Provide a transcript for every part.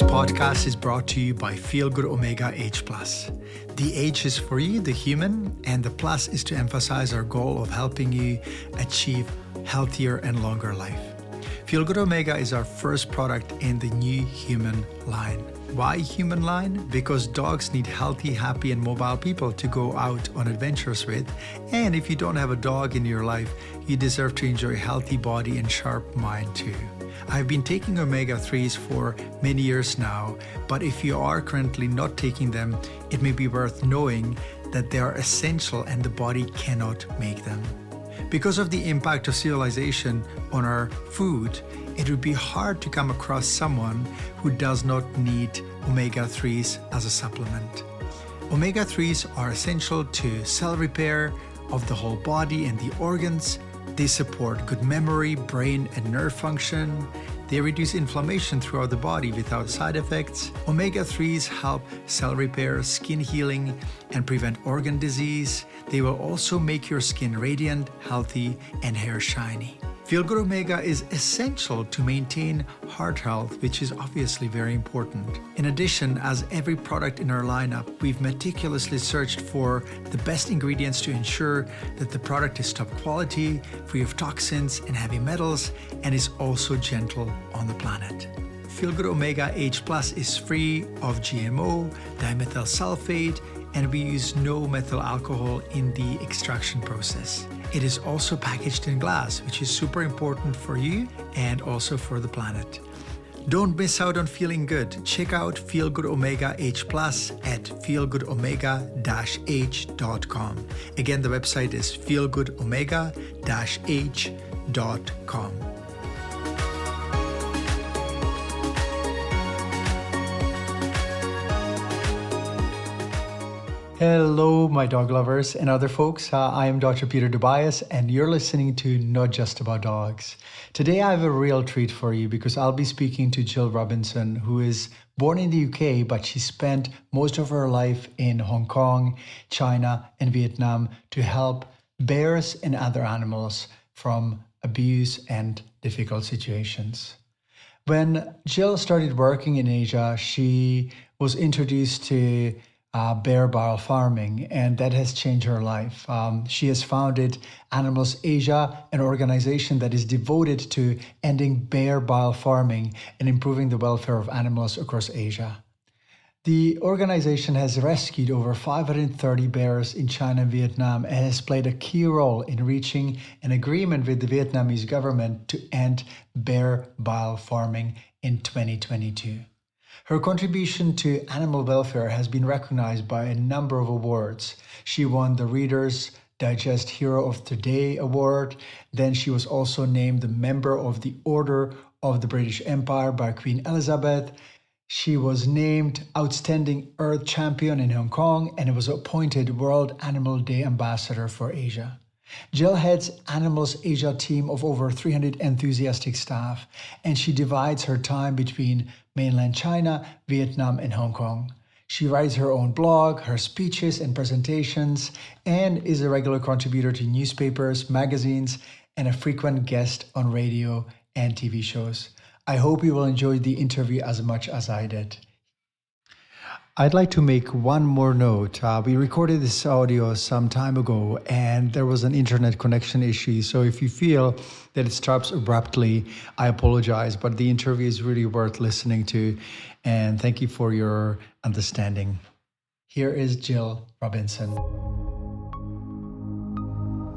This podcast is brought to you by Feel Good Omega H+. The H is for you, the human, and the plus is to emphasize our goal of helping you achieve healthier and longer life. Feel Good Omega is our first product in the new human line. Why human line? Because dogs need healthy, happy, and mobile people to go out on adventures with. And if you don't have a dog in your life, you deserve to enjoy a healthy body and sharp mind too. I've been taking omega-3s for many years now, but if you are currently not taking them, it may be worth knowing that they are essential and the body cannot make them. Because of the impact of civilization on our food, it would be hard to come across someone who does not need omega-3s as a supplement. Omega-3s are essential to cell repair of the whole body and the organs. They support good memory, brain, and nerve function. They reduce inflammation throughout the body without side effects. Omega-3s help cell repair, skin healing, and prevent organ disease. They will also make your skin radiant, healthy, and hair shiny. Feel Good Omega is essential to maintain heart health, which is obviously very important. In addition, as every product in our lineup, we've meticulously searched for the best ingredients to ensure that the product is top quality, free of toxins and heavy metals, and is also gentle on the planet. Feel Good Omega H+ is free of GMO, dimethyl sulfate, and we use no methyl alcohol in the extraction process. It is also packaged in glass, which is super important for you and also for the planet. Don't miss out on feeling good. Check out Feel Good Omega H+ at feelgoodomega-h.com. Again, the website is feelgoodomega-h.com. Hello, my dog lovers and other folks. I am Dr. Peter Dobias, and you're listening to Not Just About Dogs. Today, I have a real treat for you because I'll be speaking to Jill Robinson, who is born in the UK, but she spent most of her life in Hong Kong, China, and Vietnam to help bears and other animals from abuse and difficult situations. When Jill started working in Asia, she was introduced to bear bile farming, and that has changed her life. She has founded Animals Asia, an organization that is devoted to ending bear bile farming and improving the welfare of animals across Asia. The organization has rescued over 530 bears in China and Vietnam and has played a key role in reaching an agreement with the Vietnamese government to end bear bile farming in 2022. Her contribution to animal welfare has been recognized by a number of awards. She won the Reader's Digest Hero of the Day award. Then she was also named a member of the Order of the British Empire by Queen Elizabeth. She was named Outstanding Earth Champion in Hong Kong and was appointed World Animal Day Ambassador for Asia. Jill heads Animals Asia team of over 300 enthusiastic staff, and she divides her time between mainland China, Vietnam, and Hong Kong. She writes her own blog, her speeches and presentations, and is a regular contributor to newspapers, magazines, and a frequent guest on radio and TV shows. I hope you will enjoy the interview as much as I did. I'd like to make one more note. We recorded this audio some time ago and there was an internet connection issue. So if you feel that it stops abruptly, I apologize, but the interview is really worth listening to. And thank you for your understanding. Here is Jill Robinson.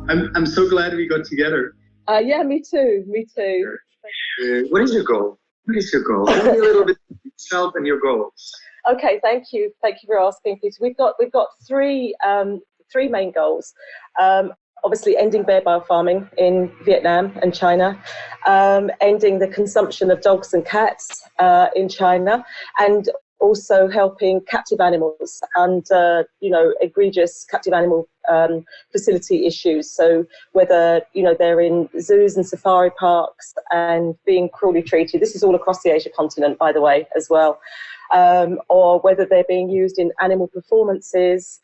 I'm so glad we got together. Yeah, me too. What is your goal? Tell me a little bit about yourself and your goals. Okay, thank you for asking, Peter. We've got three main goals. Obviously, ending bear bile farming in Vietnam and China, ending the consumption of dogs and cats in China, and also helping captive animals and egregious captive animal facility issues. So whether they're in zoos and safari parks and being cruelly treated. This is all across the Asia continent, by the way, as well. Or whether they're being used in animal performances.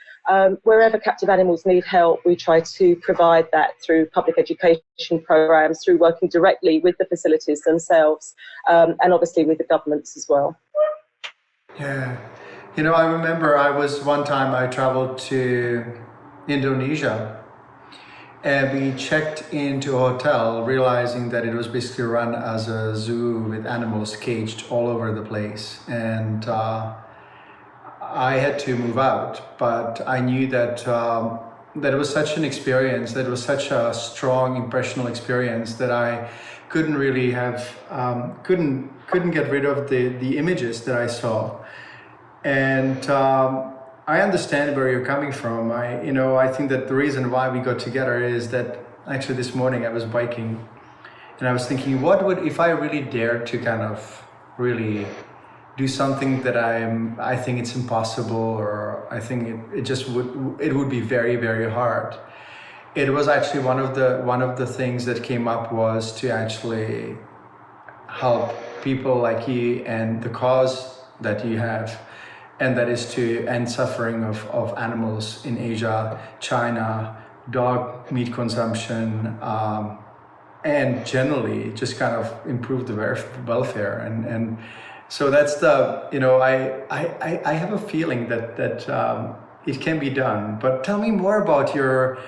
Wherever captive animals need help, we try to provide that through public education programs, through working directly with the facilities themselves, and obviously with the governments as well. Yeah. I remember one time I traveled to Indonesia and we checked into a hotel realizing that it was basically run as a zoo with animals caged all over the place. And I had to move out, but I knew that that it was such an experience, that it was such a strong, impressional experience that I couldn't really have, couldn't get rid of the images that I saw. And I understand where you're coming from. I think that the reason why we got together is that actually this morning I was biking and I was thinking, what would, if I really dared to kind of really do something that I think it's impossible, or I think it would be very, very hard. It was actually one of the things that came up was to actually help people like you and the cause that you have, and that is to end suffering of animals in Asia, China, dog meat consumption, and generally just kind of improve the welfare. And so that's I have a feeling that it can be done. But tell me more about your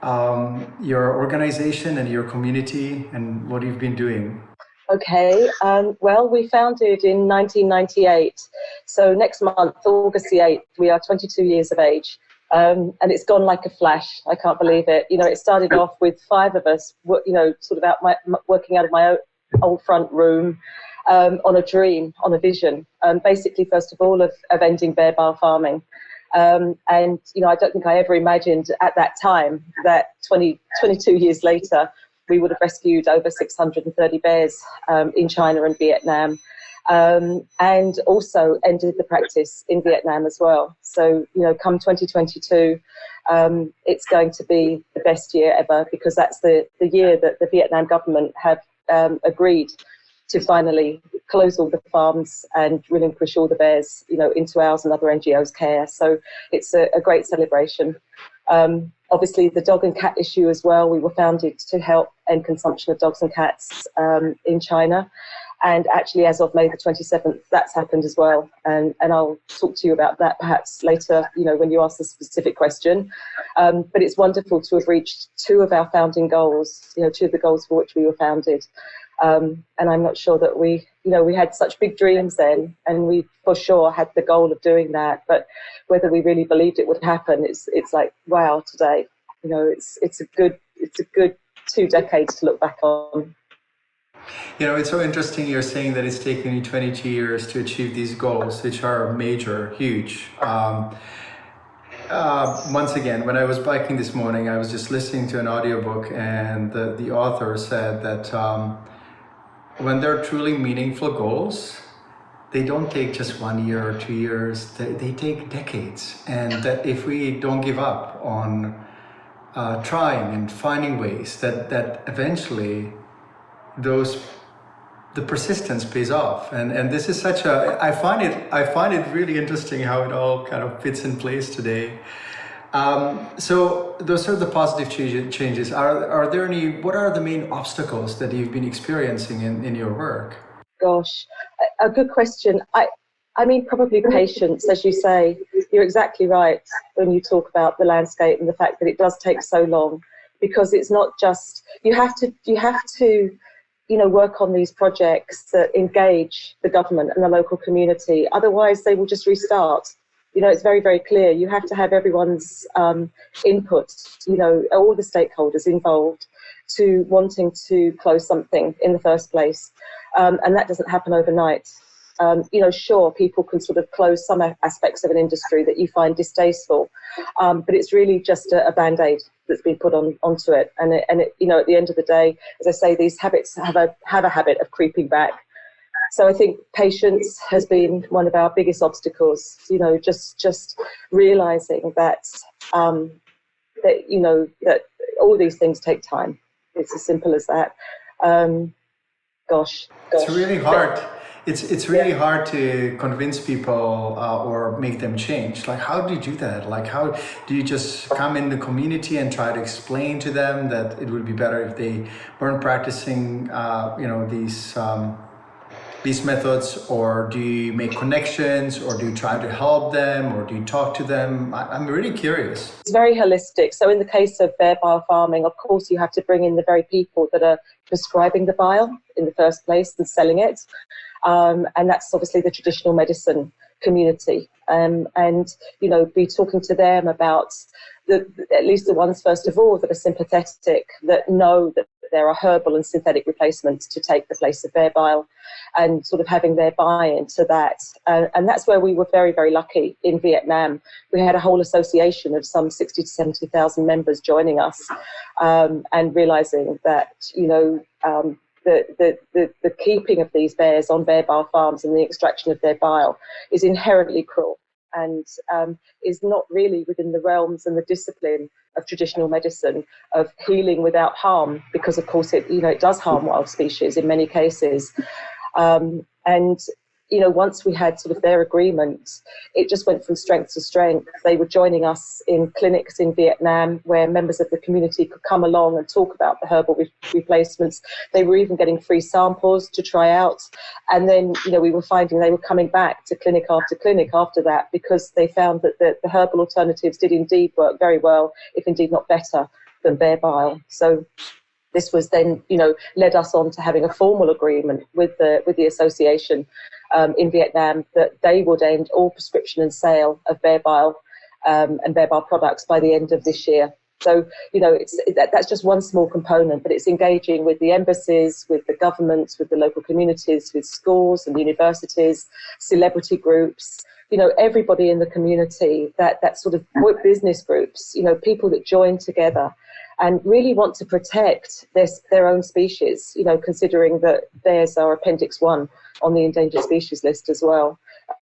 organization and your community and what you've been doing. Okay, well, we founded in 1998. So next month, August the 8th, we are 22 years of age. And it's gone like a flash. I can't believe it. It started off with 5 of us, sort of working out of my old front room on a dream, on a vision. Basically, first of all, of ending bear-bar farming. And, I don't think I ever imagined at that time that 22 years later, we would have rescued over 630 bears in China and Vietnam, and also ended the practice in Vietnam as well. So, come 2022, it's going to be the best year ever, because that's the year that the Vietnam government have agreed to finally close all the farms and relinquish all the bears, into ours and other NGOs' care. So it's a great celebration. Obviously, the dog and cat issue as well. We were founded to help end consumption of dogs and cats in China. And actually, as of May the 27th, that's happened as well. And I'll talk to you about that perhaps later, when you ask the specific question. But it's wonderful to have reached 2 of our founding goals, 2 of the goals for which we were founded. And I'm not sure that we had such big dreams then, and we for sure had the goal of doing that. But whether we really believed it would happen, it's like, wow, today, it's a good 2 decades to look back on. It's so interesting you're saying that it's taken you 22 years to achieve these goals, which are major, huge. Once again, when I was biking this morning, I was just listening to an audiobook, and the author said that when they're truly meaningful goals, they don't take just 1 year or 2 years, they take decades. And that if we don't give up on trying and finding ways, that eventually the persistence pays off. And this is such I find it really interesting how it all kind of fits in place today. So those are the positive changes. Are there any, what are the main obstacles that you've been experiencing in your work? Gosh, a good question. I mean, probably patience, as you say. You're exactly right when you talk about the landscape and the fact that it does take so long, because it's not just, you have to work on these projects that engage the government and the local community. Otherwise, they will just restart. It's very, very clear. You have to have everyone's input, all the stakeholders involved to wanting to close something in the first place. And that doesn't happen overnight. Sure, people can sort of close some aspects of an industry that you find distasteful, but it's really just a Band-Aid that's been put onto it. And at the end of the day, as I say, these habits have a habit of creeping back. So I think patience has been one of our biggest obstacles. Just realizing that that all these things take time. It's as simple as that. Gosh. It's really hard. It's really hard to convince people or make them change. Like, how do you do that? Like, how do you just come in the community and try to explain to them that it would be better if they weren't practicing, these these methods, or do you make connections, or do you try to help them, or do you talk to them? I'm really curious. It's very holistic. So in the case of bear bile farming, of course, you have to bring in the very people that are prescribing the bile in the first place and selling it. And that's obviously the traditional medicine community. And, be talking to them about at least the ones, first of all, that are sympathetic, that know that there are herbal and synthetic replacements to take the place of bear bile, and sort of having their buy-in to that. And that's where we were very, very lucky in Vietnam. We had a whole association of some 60 to 70,000 members joining us, and realizing that, the keeping of these bears on bear bile farms and the extraction of their bile is inherently cruel, and is not really within the realms and the discipline of traditional medicine of healing without harm, because of course it does harm wild species in many cases. Once we had sort of their agreement, it just went from strength to strength. They were joining us in clinics in Vietnam where members of the community could come along and talk about the herbal replacements. They were even getting free samples to try out. And then, we were finding they were coming back to clinic after that, because they found that the herbal alternatives did indeed work very well, if indeed not better, than bear bile. So this was then, led us on to having a formal agreement with the association in Vietnam that they would end all prescription and sale of bear bile and bear bile products by the end of this year. So, that's just one small component, but it's engaging with the embassies, with the governments, with the local communities, with schools and universities, celebrity groups, everybody in the community, that sort of business groups, people that join together and really want to protect their own species, considering that bears are Appendix 1 on the endangered species list as well.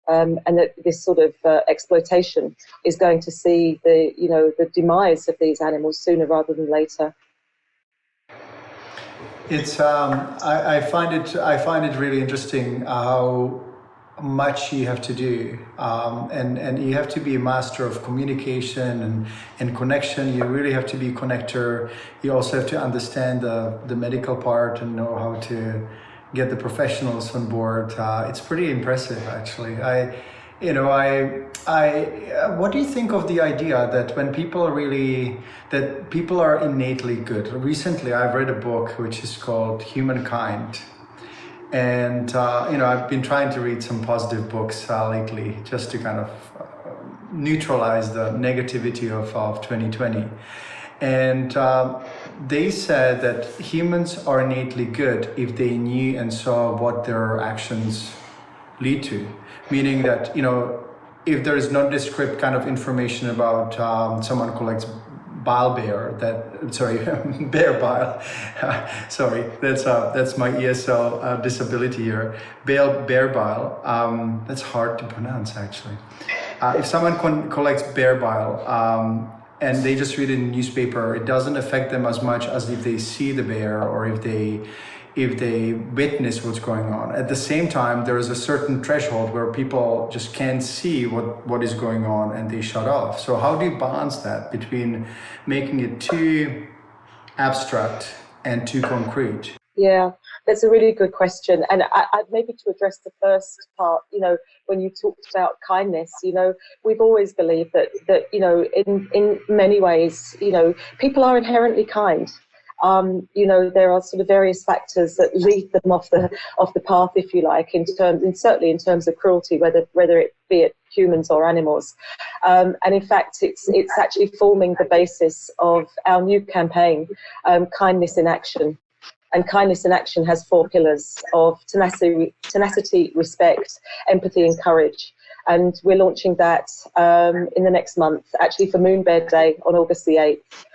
And that this sort of exploitation is going to see the demise of these animals sooner rather than later. It's I find it really interesting how much you have to do, and you have to be a master of communication and connection. You really have to be a connector. You also have to understand the medical part and know how to get the professionals on board. It's pretty impressive, actually. What do you think of the idea that when people are innately good? Recently, I've read a book which is called Humankind. And, I've been trying to read some positive books lately, just to kind of neutralize the negativity of 2020. And they said that humans are innately good if they knew and saw what their actions lead to. Meaning that, if there is nondescript kind of information about someone collects bear bile. Sorry, that's my ESL disability here. Bear bile. That's hard to pronounce, actually. If someone collects bear bile and they just read it in the newspaper, it doesn't affect them as much as if they see the bear or if they witness what's going on. At the same time, there is a certain threshold where people just can't see what is going on and they shut off. So how do you balance that between making it too abstract and too concrete? Yeah, that's a really good question. And I maybe to address the first part, when you talked about kindness, we've always believed that in many ways, people are inherently kind. There are sort of various factors that lead them off the path, if you like, certainly in terms of cruelty, whether it be it humans or animals. And in fact, it's actually forming the basis of our new campaign, Kindness in Action. And Kindness in Action has 4 pillars of tenacity, respect, empathy, and courage. And we're launching that in the next month, actually for Moon Bear Day on August the 8th.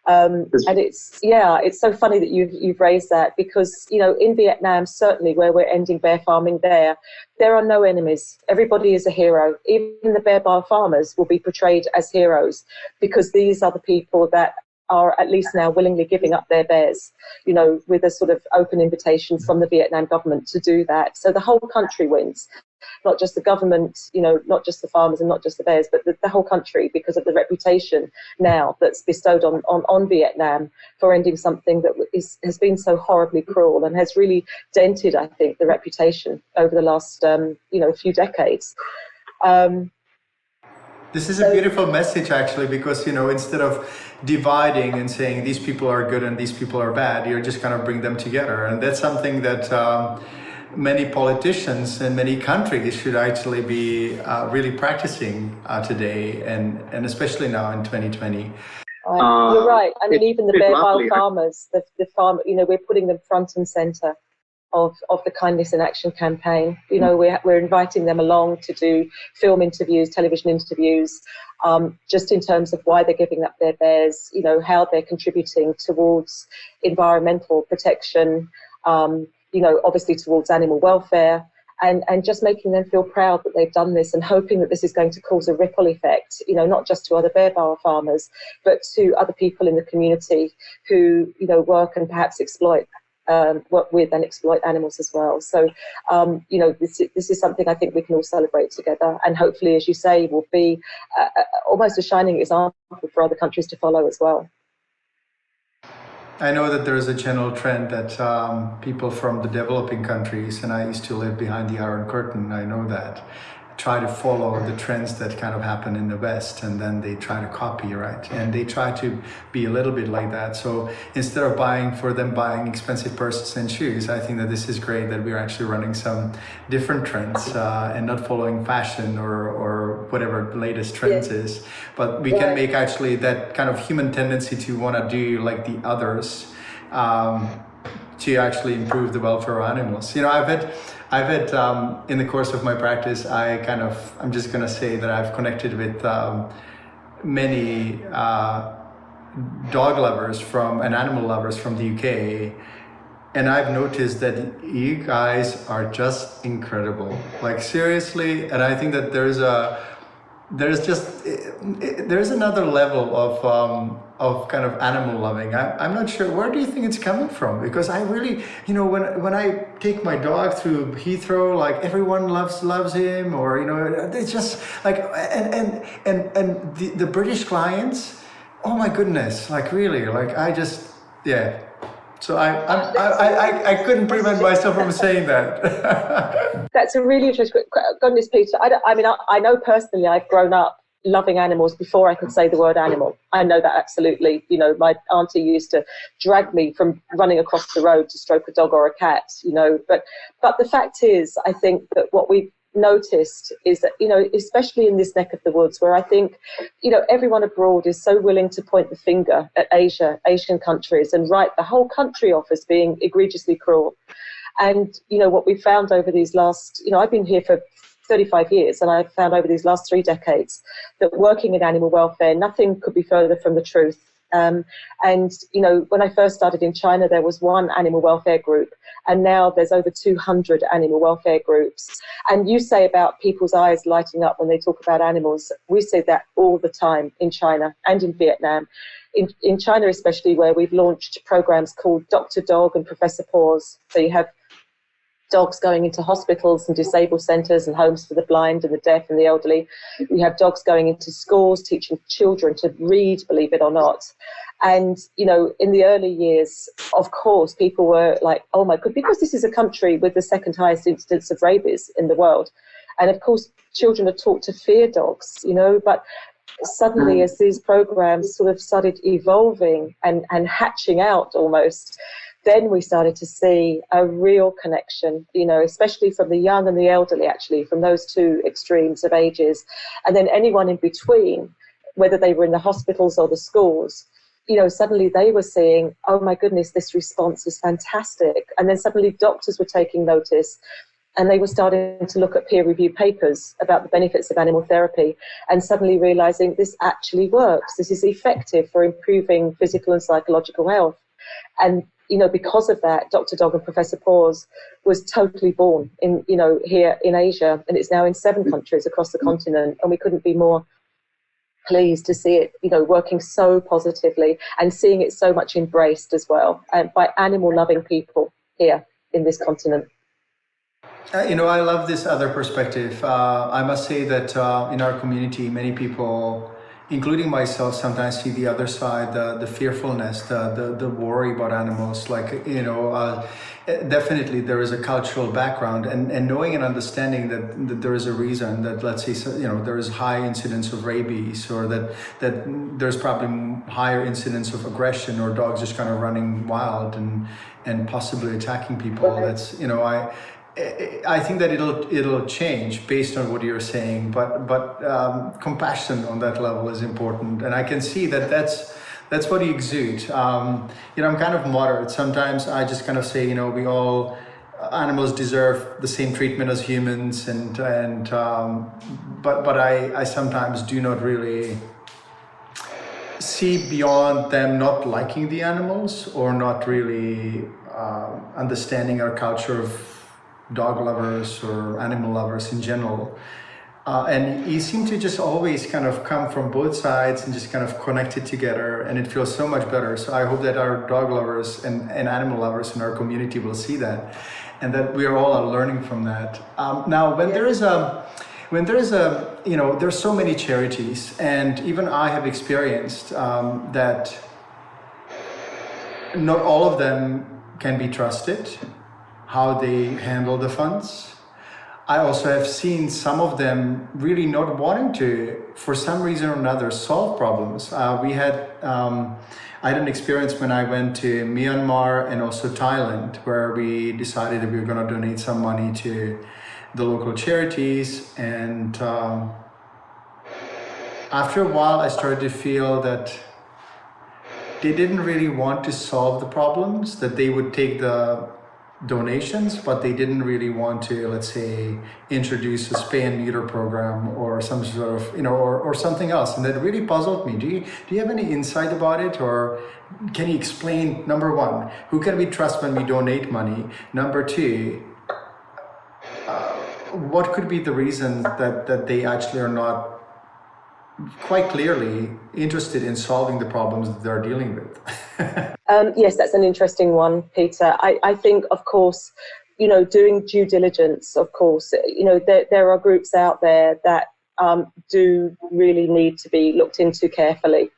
And it's so funny that you've raised that, because in Vietnam, certainly where we're ending bear farming, there are no enemies. Everybody is a hero. Even the bear bile farmers will be portrayed as heroes, because these are the people that are at least now willingly giving up their bears, you know, with a sort of open invitation from the Vietnam government to do that. So the whole country wins, not just the government, you know, not just the farmers and not just the bears, but the whole country, because of the reputation now that's bestowed on Vietnam for ending something that has been so horribly cruel and has really dented, I think, the reputation over the last, few decades. This is a beautiful message, actually, because, you know, instead of dividing and saying these people are good and these people are bad, you're just kind of bring them together. And that's something that many politicians in many countries should actually be really practicing today, and especially now in 2020. You're right. I mean, even the bear bile farmers, the farm, you know, we're putting them front and center of the Kindness in Action campaign. You know, we're inviting them along to do film interviews, television interviews, just in terms of why they're giving up their bears, you know, how they're contributing towards environmental protection, obviously towards animal welfare, and just making them feel proud that they've done this, and hoping that this is going to cause a ripple effect, you know, not just to other bear bile farmers, but to other people in the community who, you know, work and perhaps work with and exploit animals as well. So, this is something I think we can all celebrate together, and hopefully, as you say, will be almost a shining example for other countries to follow as well. I know that there is a general trend that people from the developing countries, and I used to live behind the Iron Curtain, I know that, try to follow the trends that kind of happen in the West, and then they try to copy, right? And they try to be a little bit like that. So instead of buying expensive purses and shoes, I think that this is great that we're actually running some different trends and not following fashion or whatever the latest trends is. But we can make actually that kind of human tendency to want to do like the others to actually improve the welfare of animals. You know, I've had in the course of my practice, I'm just gonna say that I've connected with many dog lovers and animal lovers from the UK, and I've noticed that you guys are just incredible, like seriously. And I think that there's another level of kind of animal loving. I'm not sure, where do you think it's coming from? Because I really, you know, when I take my dog through Heathrow, like everyone loves him, or, you know, it's just like, and the British clients, oh my goodness, like really, like so I couldn't prevent myself from saying that. That's a really interesting. Goodness, Peter. I know personally, I've grown up loving animals before I could say the word animal. I know that absolutely. You know, my auntie used to drag me from running across the road to stroke a dog or a cat. You know, but the fact is, I think that what we've noticed is that, you know, especially in this neck of the woods, where I think, you know, everyone abroad is so willing to point the finger at Asian countries and write the whole country off as being egregiously cruel. And, you know, what we found over these last, you know, I've been here for 35 years, and I've found over these last 3 decades that working in animal welfare, nothing could be further from the truth. And, you know, when I first started in China, there was 1 animal welfare group, and now there's over 200 animal welfare groups. And you say about people's eyes lighting up when they talk about animals. We say that all the time in China and in Vietnam. In China especially, where we've launched programs called Dr. Dog and Professor Paws. So you have dogs going into hospitals and disabled centres and homes for the blind and the deaf and the elderly. We have dogs going into schools, teaching children to read, believe it or not. And, you know, in the early years, of course, people were like, oh my God, because this is a country with the 2nd highest incidence of rabies in the world. And of course, children are taught to fear dogs, you know, but suddenly as these programs sort of started evolving and hatching out almost, then we started to see a real connection, you know, especially from the young and the elderly, actually, from those 2 extremes of ages. And then anyone in between, whether they were in the hospitals or the schools, you know, suddenly they were seeing, oh my goodness, this response is fantastic. And then suddenly doctors were taking notice, and they were starting to look at peer-reviewed papers about the benefits of animal therapy, and suddenly realizing this actually works. This is effective for improving physical and psychological health. And, you know, because of that, Dr. Dog and Professor Paws was totally born in, you know, here in Asia, and it's now in 7 countries across the continent, and we couldn't be more pleased to see it, working so positively and seeing it so much embraced as well, by animal-loving people here in this continent. I love this other perspective. I must say that in our community, many people, including myself, sometimes see the other side, the fearfulness, the worry about animals. Like, definitely there is a cultural background, and knowing and understanding that there is a reason that, let's say, there is high incidence of rabies, or that there's probably higher incidence of aggression, or dogs just kind of running wild and possibly attacking people. That's, I think that it'll change based on what you're saying, but compassion on that level is important, and I can see that's what you exude. I'm kind of moderate. Sometimes I just kind of say, animals deserve the same treatment as humans, but I sometimes do not really see beyond them not liking the animals, or not really understanding our culture of dog lovers or animal lovers in general. And you seem to just always kind of come from both sides and just kind of connect it together, and it feels so much better. So I hope that our dog lovers and animal lovers in our community will see that, and that we are all learning from that. Now, there's so many charities, and even I have experienced that not all of them can be trusted, how they handle the funds. I also have seen some of them really not wanting to, for some reason or another, solve problems. I had an experience when I went to Myanmar and also Thailand, where we decided that we were going to donate some money to the local charities. And after a while, I started to feel that they didn't really want to solve the problems, that they would take the donations, but they didn't really want to, let's say, introduce a spay and neuter program or some sort of, or something else. And that really puzzled me. Do you have any insight about it? Or can you explain, number one, who can we trust when we donate money? Number two, what could be the reason that they actually are not quite clearly interested in solving the problems that they're dealing with? Yes, that's an interesting one, Peter. I think, of course, doing due diligence, of course, there are groups out there that do really need to be looked into carefully.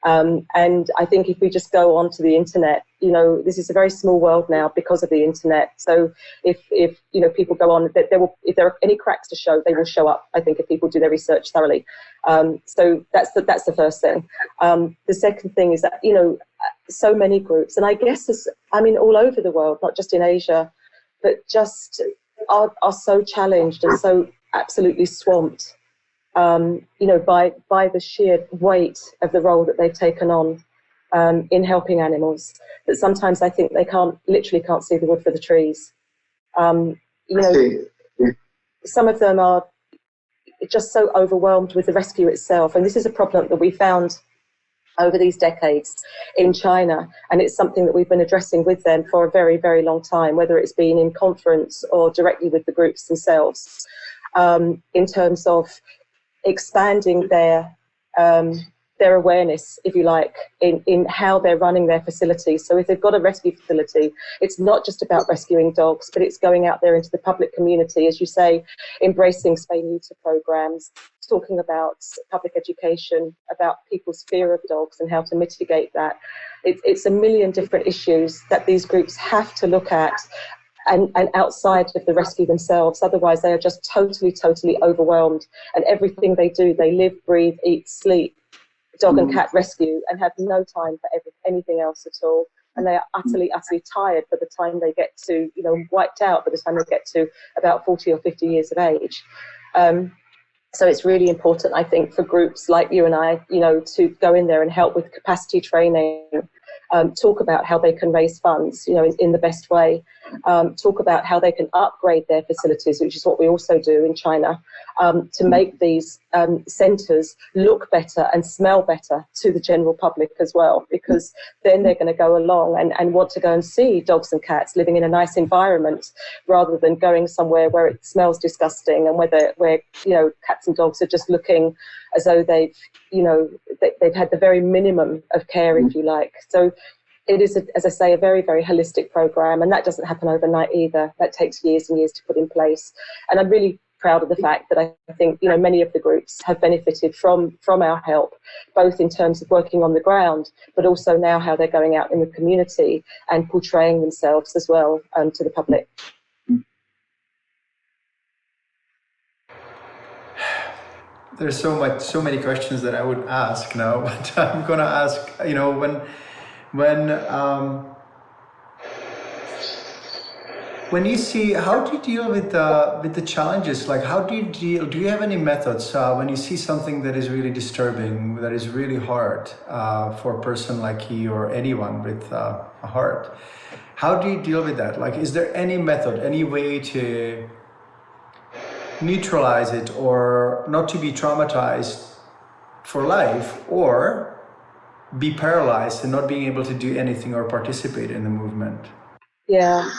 And I think if we just go onto the internet, this is a very small world now because of the internet. So if people go on, if there are any cracks to show, they will show up. I think if people do their research thoroughly. So that's the first thing. The second thing is that so many groups, and I guess all over the world, not just in Asia, but just are so challenged and so absolutely swamped. By the sheer weight of the role that they've taken on in helping animals, that sometimes I think they literally can't see the wood for the trees. Some of them are just so overwhelmed with the rescue itself, and this is a problem that we found over these decades in China, and it's something that we've been addressing with them for a very, very long time, whether it's been in conference or directly with the groups themselves, in terms of expanding their awareness, if you like, in how they're running their facilities. So if they've got a rescue facility, it's not just about rescuing dogs, but it's going out there into the public community, as you say, embracing spay-neuter programs, talking about public education, about people's fear of dogs and how to mitigate that. It's a million different issues that these groups have to look at, and outside of the rescue themselves. Otherwise, they are just totally, totally overwhelmed. And everything they do, they live, breathe, eat, sleep, dog and cat rescue, and have no time for anything else at all. And they are utterly, utterly tired by the time they get to, wiped out by the time they get to about 40 or 50 years of age. So it's really important, I think, for groups like you and I, to go in there and help with capacity training, talk about how they can raise funds, in the best way. talk about how they can upgrade their facilities, which is what we also do in China, to make these centres look better and smell better to the general public as well, because then they're going to go along and want to go and see dogs and cats living in a nice environment, rather than going somewhere where it smells disgusting and where cats and dogs are just looking as though they've had the very minimum of care, if you like. So it is, as I say, a very, very holistic program, and that doesn't happen overnight either. That takes years and years to put in place. And I'm really proud of the fact that I think many of the groups have benefited from our help, both in terms of working on the ground, but also now how they're going out in the community and portraying themselves as well to the public. There's so many questions that I would ask now, but I'm gonna ask, when you see, how do you deal with the challenges? Like, how do you have any methods when you see something that is really disturbing, that is really hard for a person like you or anyone with a heart? How do you deal with that? Like, is there any method, any way to neutralize it, or not to be traumatized for life, or be paralyzed and not being able to do anything or participate in the movement? Yeah,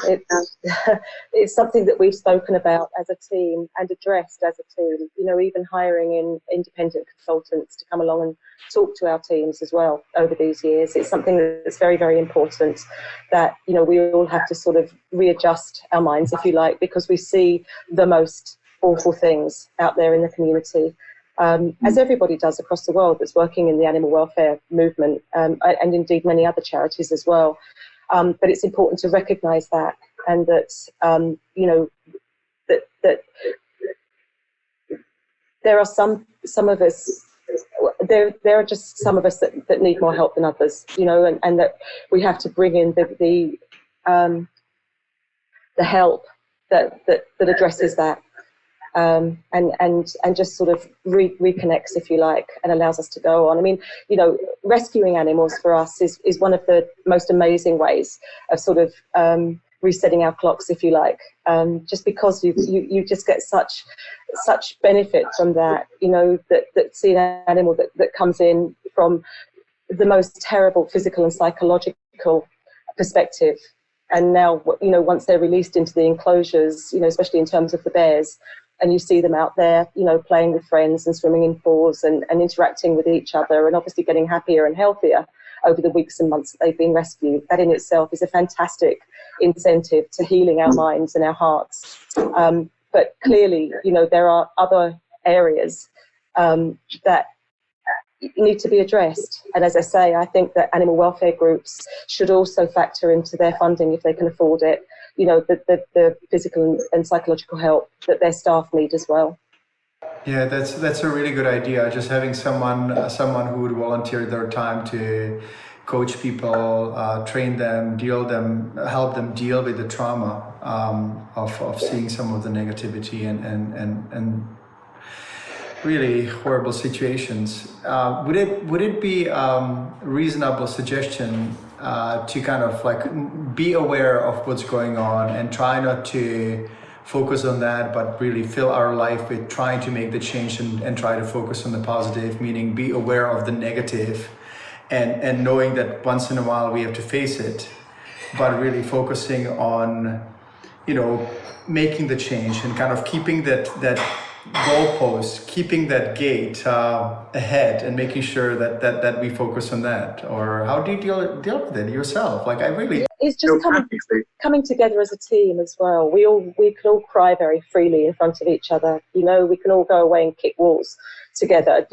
it's something that we've spoken about as a team and addressed as a team, even hiring in independent consultants to come along and talk to our teams as well over these years. It's something that's very, very important that, we all have to sort of readjust our minds, if you like, because we see the most awful things out there in the community, as everybody does across the world that's working in the animal welfare movement, and indeed many other charities as well. But it's important to recognise that, and that that there are some of us. There are just some of us that need more help than others, and that we have to bring in the help that addresses that. And just sort of reconnects, if you like, and allows us to go on. I mean, rescuing animals for us is one of the most amazing ways of sort of resetting our clocks, if you like, just because you just get such benefit from that, that seeing an animal that comes in from the most terrible physical and psychological perspective. And now, once they're released into the enclosures, especially in terms of the bears, and you see them out there, playing with friends and swimming in pools and interacting with each other, and obviously getting happier and healthier over the weeks and months that they've been rescued. That in itself is a fantastic incentive to healing our minds and our hearts. But clearly, there are other areas that need to be addressed. And as I say, I think that animal welfare groups should also factor into their funding, if they can afford it, the physical and psychological help that their staff need as well. Yeah, that's a really good idea. Just having someone who would volunteer their time to coach people, train them, help them deal with the trauma of seeing some of the negativity and really horrible situations. Would it be reasonable suggestion to kind of like be aware of what's going on and try not to focus on that, but really fill our life with trying to make the change and try to focus on the positive, meaning be aware of the negative and knowing that once in a while we have to face it, but really focusing on, making the change and kind of keeping that goalpost, keeping that gate ahead and making sure that we focus on that? Or how do you deal with it yourself? Like, I really... It's just coming together as a team as well. We can all cry very freely in front of each other. We can all go away and kick walls together.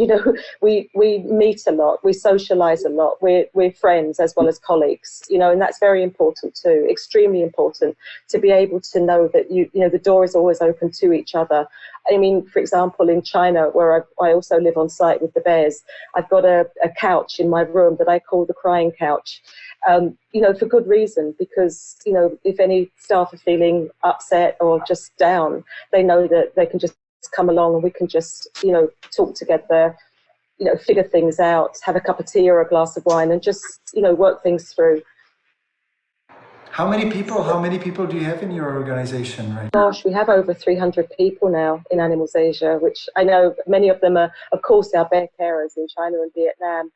We meet a lot, we socialise a lot. We're friends as well as colleagues. And that's very important too. Extremely important to be able to know that the door is always open to each other. I mean, for example, in China, where I also live on site with the bears, I've got a couch in my room that I call the crying couch. For good reason, because, if any staff are feeling upset or just down, they know that they can just come along and we can just, talk together, figure things out, have a cup of tea or a glass of wine and just, work things through. How many people do you have in your organization right now? Gosh, we have over 300 people now in Animals Asia, which I know many of them are, of course, our bear carers in China and Vietnam.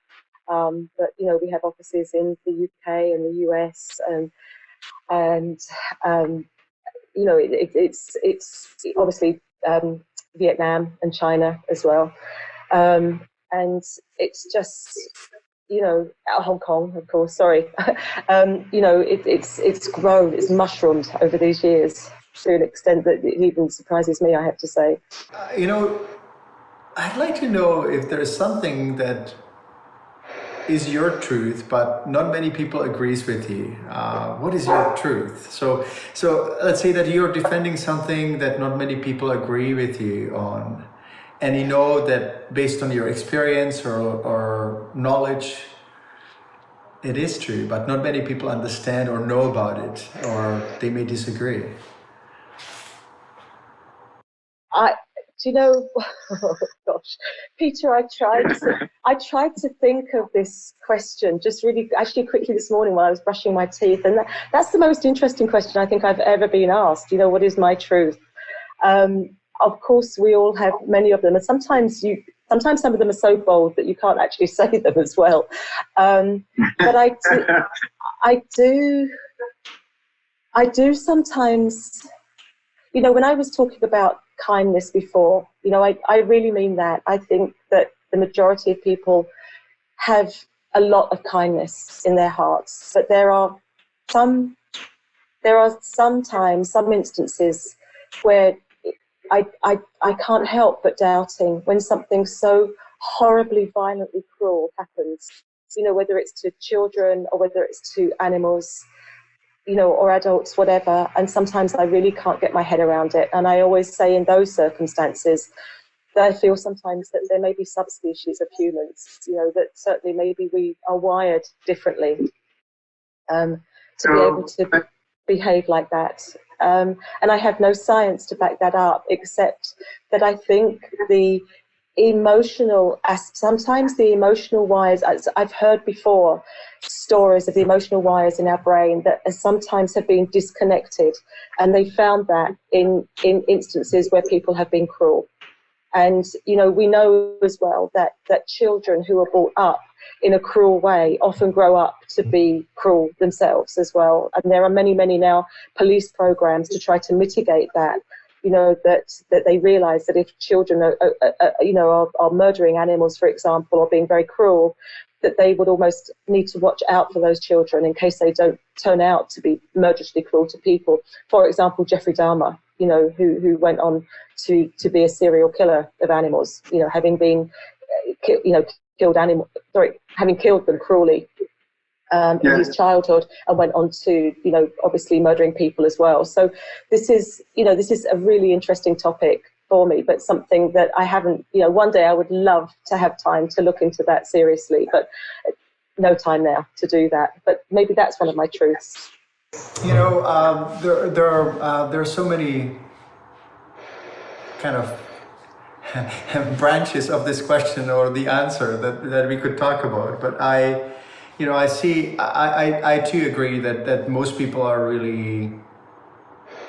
But we have offices in the UK and the US, and it's obviously Vietnam and China as well, and it's just Hong Kong, of course. Sorry, it's grown, it's mushroomed over these years to an extent that it even surprises me, I have to say. You know, I'd like to know if there's something that is your truth, but not many people agrees with you. What is your truth? So let's say that you're defending something that not many people agree with you on, and you know that based on your experience or knowledge, it is true, but not many people understand or know about it, or they may disagree. Oh gosh, Peter, I tried to think of this question just really actually quickly this morning while I was brushing my teeth, and that's the most interesting question I think I've ever been asked. What is my truth? Of course, we all have many of them, and sometimes some of them are so bold that you can't actually say them as well. But I do sometimes. When I was talking about kindness before, I really mean that. I think that the majority of people have a lot of kindness in their hearts, but there are sometimes some instances where I can't help but doubting when something so horribly, violently cruel happens, whether it's to children or whether it's to animals, or adults, whatever. And sometimes I really can't get my head around it. And I always say in those circumstances that I feel sometimes that there may be subspecies of humans, that certainly maybe we are wired differently to be able to behave like that. And I have no science to back that up, except that I think sometimes the emotional wires, I've heard before stories of the emotional wires in our brain that sometimes have been disconnected, and they found that in instances where people have been cruel. And we know as well that children who are brought up in a cruel way often grow up to be cruel themselves as well. And there are many now police programs to try to mitigate that. That they realise that if children are murdering animals, for example, or being very cruel, that they would almost need to watch out for those children in case they don't turn out to be murderously cruel to people. For example, Jeffrey Dahmer, who went on to be a serial killer of animals, having been, having killed them cruelly. In his childhood, and went on to, obviously murdering people as well. So this is a really interesting topic for me, but something that I haven't, one day I would love to have time to look into that seriously, but no time now to do that. But maybe that's one of my truths. There are so many kind of branches of this question or the answer that we could talk about, but I too agree that most people are really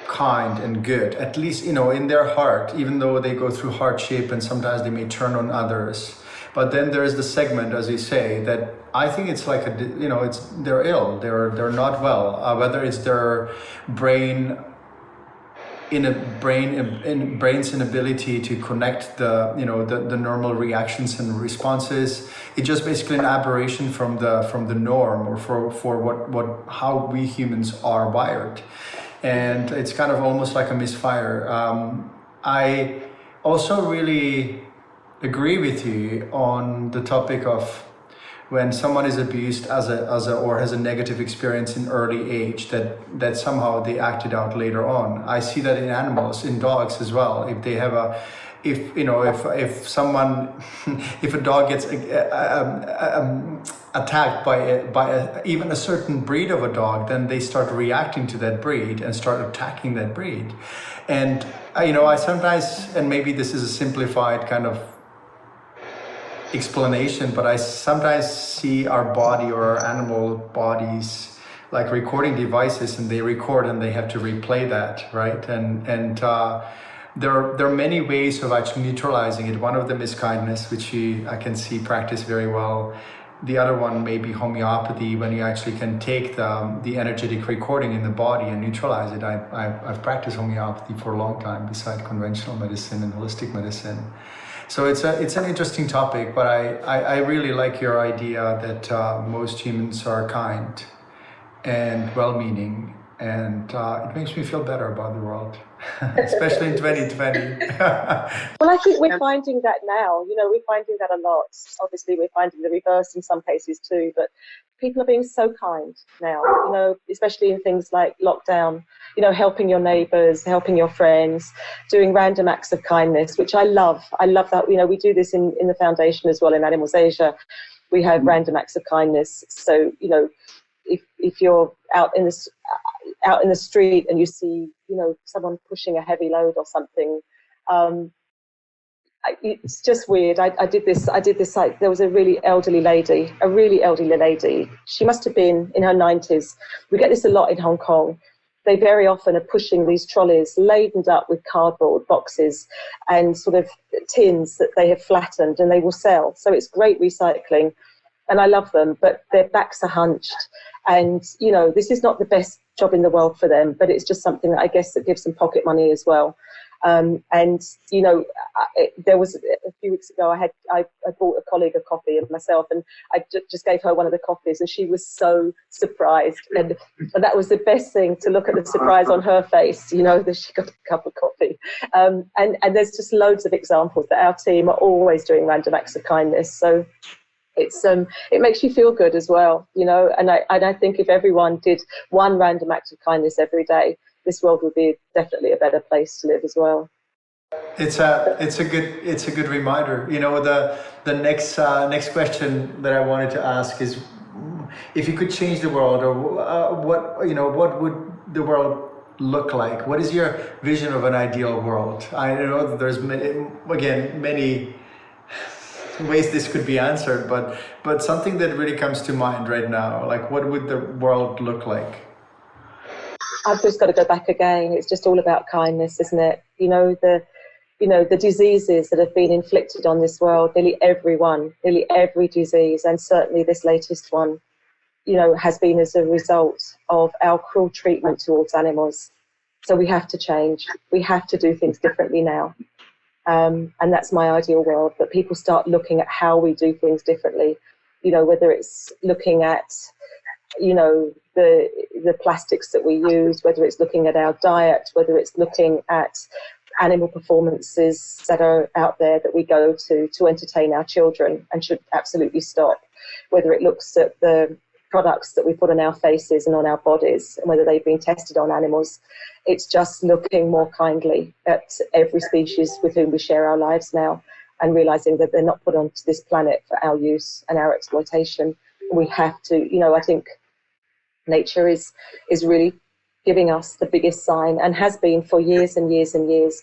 kind and good, at least, in their heart, even though they go through hardship and sometimes they may turn on others. But then there's the segment, as you say, that I think it's like they're ill, they're not well, whether it's their brain's inability to connect the normal reactions and responses. It's just basically an aberration from the norm, or for how we humans are wired, and it's kind of almost like a misfire. I also really agree with you on the topic of when someone is abused or has a negative experience in early age, that somehow they act it out later on. I see that in animals, in dogs as well. If they have if a dog gets attacked by even a certain breed of a dog, then they start reacting to that breed and start attacking that breed. And I sometimes, and maybe this is a simplified kind of explanation, but I sometimes see our body or our animal bodies like recording devices, and they record and they have to replay that, right? And there are many ways of actually neutralizing it. One of them is kindness, which I can see practice very well. The other one may be homeopathy, when you actually can take the energetic recording in the body and neutralize it. I've practiced homeopathy for a long time, beside conventional medicine and holistic medicine. So it's an interesting topic, but I really like your idea that most humans are kind and well-meaning, and it makes me feel better about the world, especially in 2020. Well, I think we're finding that now. We're finding that a lot. Obviously, we're finding the reverse in some cases too, but people are being so kind now, especially in things like lockdown, helping your neighbours, helping your friends, doing random acts of kindness, which I love. I love that. We do this in the foundation as well in Animals Asia. We have random acts of kindness. So, if you're out in the street and you see, someone pushing a heavy load or something, it's just weird. I did this. Like, there was a really elderly lady. She must have been in her 90s. We get this a lot in Hong Kong. They very often are pushing these trolleys laden up with cardboard boxes and sort of tins that they have flattened, and they will sell. So it's great recycling, and I love them, but their backs are hunched. And, this is not the best job in the world for them, but it's just something that I guess that gives them pocket money as well. There was a few weeks ago, I bought a colleague a coffee of myself, and I just gave her one of the coffees, and she was so surprised. And that was the best thing, to look at the surprise on her face, that she got a cup of coffee. And there's just loads of examples that our team are always doing random acts of kindness. So it makes you feel good as well, and I think if everyone did one random act of kindness every day, this world would be definitely a better place to live as well. It's a good reminder. The next question that I wanted to ask is, if you could change the world, or what would the world look like? What is your vision of an ideal world? I know that there's many ways this could be answered, but something that really comes to mind right now, like, what would the world look like? I've just got to go back again. It's just all about kindness, isn't it? The diseases that have been inflicted on this world, nearly every disease, and certainly this latest one, has been as a result of our cruel treatment towards animals. So we have to change. We have to do things differently now. And that's my ideal world, that people start looking at how we do things differently, whether it's looking at, the plastics that we use, whether it's looking at our diet, whether it's looking at animal performances that are out there that we go to entertain our children and should absolutely stop, whether it looks at the products that we put on our faces and on our bodies, and whether they've been tested on animals. It's just looking more kindly at every species with whom we share our lives now, and realizing that they're not put onto this planet for our use and our exploitation. We have to, I think nature is really giving us the biggest sign, and has been for years and years and years.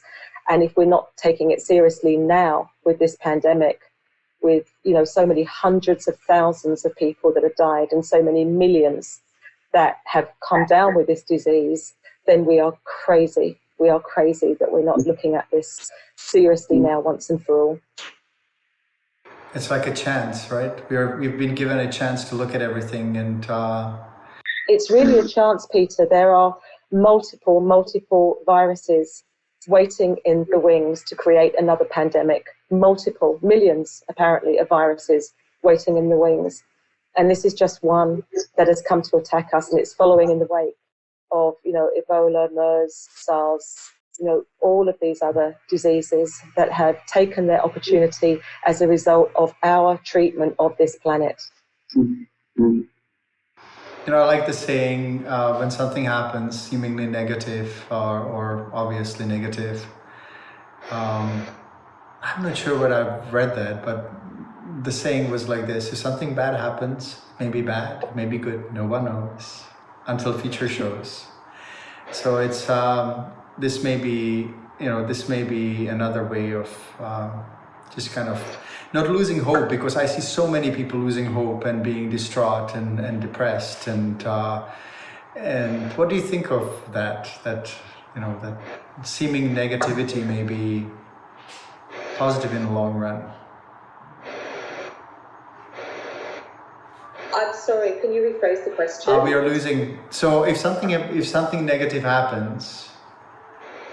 And if we're not taking it seriously now with this pandemic, with so many hundreds of thousands of people that have died and so many millions that have come down with this disease, then we are crazy. We are crazy that we're not looking at this seriously now, once and for all. It's like a chance, right? We've been given a chance to look at everything, and it's really a chance, Peter. There are multiple viruses waiting in the wings to create another pandemic. Multiple, millions apparently, of viruses waiting in the wings. And this is just one that has come to attack us, and it's following in the wake of, Ebola, MERS, SARS, all of these other diseases that have taken their opportunity as a result of our treatment of this planet. Mm-hmm. I like the saying, when something happens seemingly negative or obviously negative, I'm not sure what I've read that, but the saying was like this: if something bad happens, maybe bad, maybe good, no one knows, until future shows. So it's this may be another way of just kind of not losing hope, because I see so many people losing hope and being distraught and depressed, and And what do you think of that? That that seeming negativity may be positive in the long run. I'm sorry, can you rephrase the question? We are losing. So if something negative happens,